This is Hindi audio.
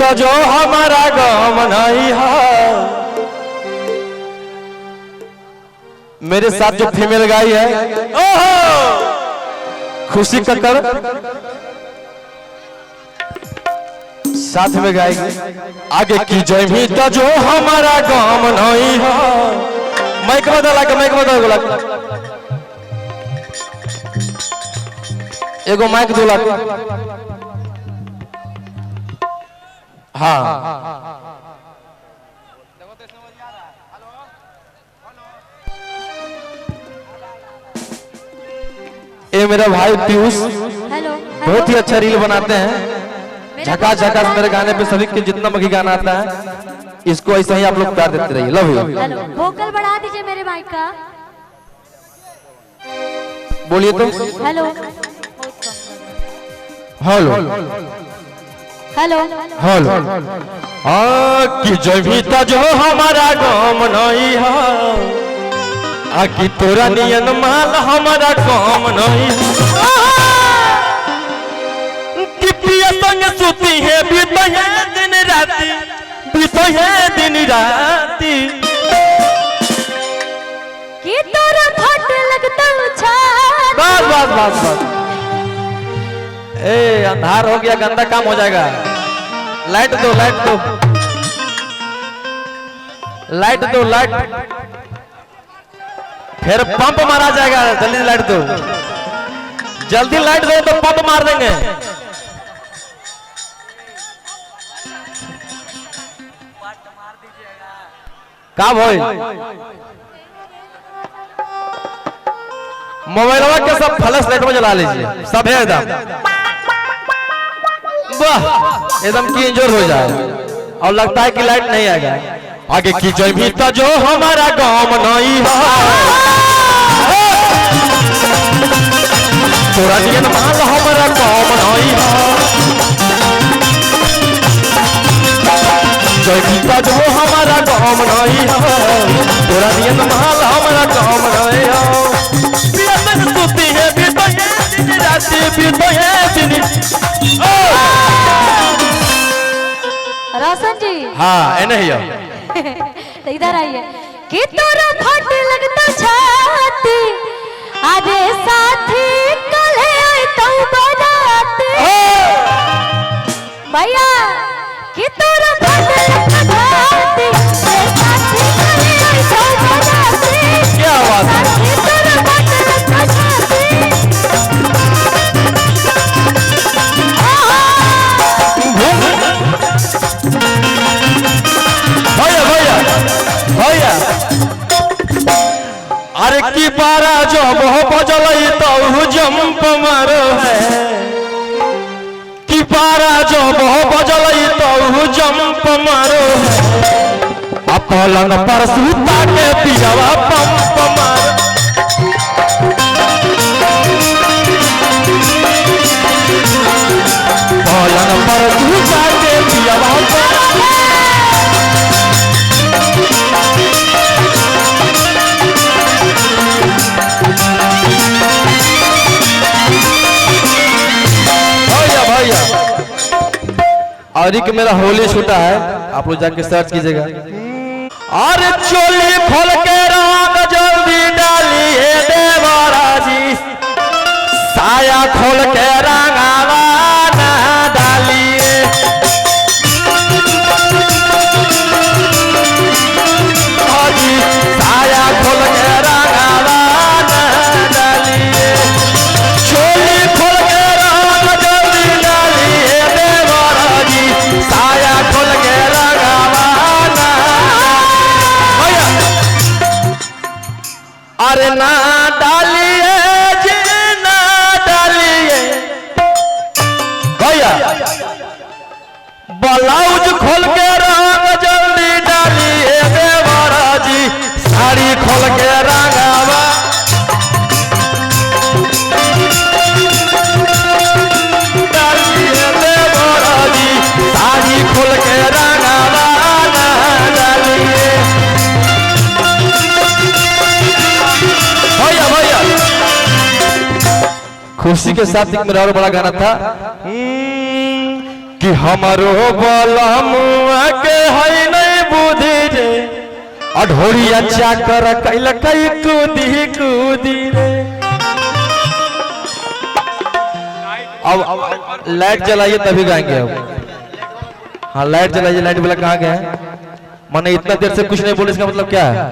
तो जो हमारा गम नहीं है। मेरे साथ जो फीमेल गाई है ओहो खुशी कक्कड़ साथ में गाएगी। आगे की जय भी तो जो हमारा गम नहीं है। माइक बदला के माइक बदला एगो माइक दो लाख। हाँ ये मेरा भाई पीयूष बहुत ही अच्छा रील बनाते हैं। झका झका मेरे गाने पे सभी के जितना मगी गाना आता है इसको ऐसा ही आप लोग प्यार देते रहिए। Love you. वोकल बढ़ा दीजिए मेरे माइक का। बोलिए तो। Hello hello hello hello. कि जय भी तो जो हमारा गम नहीं है। आकी तोरा नियन माल हमारा काम नहीं है। कि पिया संग सुती है बीतो है दिन राती बीतो है दिन राती। कि तोरा फट लगता बस बस बस बस। ए अंधार हो गया गंदा काम हो जाएगा। लाइट दो लाइट दो लाइट दो लाइट फिर पंप मारा जाएगा। जल्दी लाइट दो जल्दी लाइट दो तो पंप मार देंगे। का भाई मोबाइल के सब फ्लैश लाइट में जला लीजिए सब है एकदम वाह एकदम की इंजोर हो जाए और लगता है कि लाइट नहीं आएगा। आगे की जय भी तो जो हमारा गांव नहीं है। तोरा नियन माल हमारा गांव नहीं है। जय भी तो जो हमारा गांव नहीं है। तोरा नियन माल हमारा गांव नहीं है। सुती है बीतो है दिन राती बीतो है दिन। रोशन जी हाँ नहीं तो इधर आइए। कि तोरा फट लगता छाती अरे साथी कल आए तो बनाते भैया। कि तोरा फट लगता छाती अरे साथी कल आए तो बनाते। क्या बात है। कि तोरा फट लगता छाती भैया भैया भैया। अरे की पारा जो बहु बजल तो जंप मारो है। की पारा जो बहु बजल तो जंप मारो है। पलंग पर सूता के पियावा पंप मारो। पलंग पर सूता के पियावा और एक मेरा होली छूटा है आप लोग जाके सर्च कीजिएगा। अरे चोली खोल के रंग जल्दी डालिए देवरा जी। साया खोल के रंगावा ना डालिए। साया खोल के रंगावा ना डालिए। चोली खोल के रंग जल्दी डालिए देवरा जी। साया खोल के रंगावा ना। अरे ना डालिए जी ना डालिए भैया। ब्लाउज खोल के रंग जल्दी डालिए देवरा जी। साड़ी खोल के रंगावा डालिए देवरा जी। साड़ी खोल के रंगावा ना डालिए। भैया भैया खुशी के साथ एक मेरा और बड़ा गाना था कि हमारो बलमुआ के है नहीं बुद्धि रे अढोरिया चाकर कैल कई कूदी कूदी रे। अब लाइट जलाइए तभी गाएंगे। अब हाँ लाइट जलाइए। लाइट वाला कहाँ गया है? मैंने इतना देर से कुछ नहीं बोले, इसका मतलब क्या है?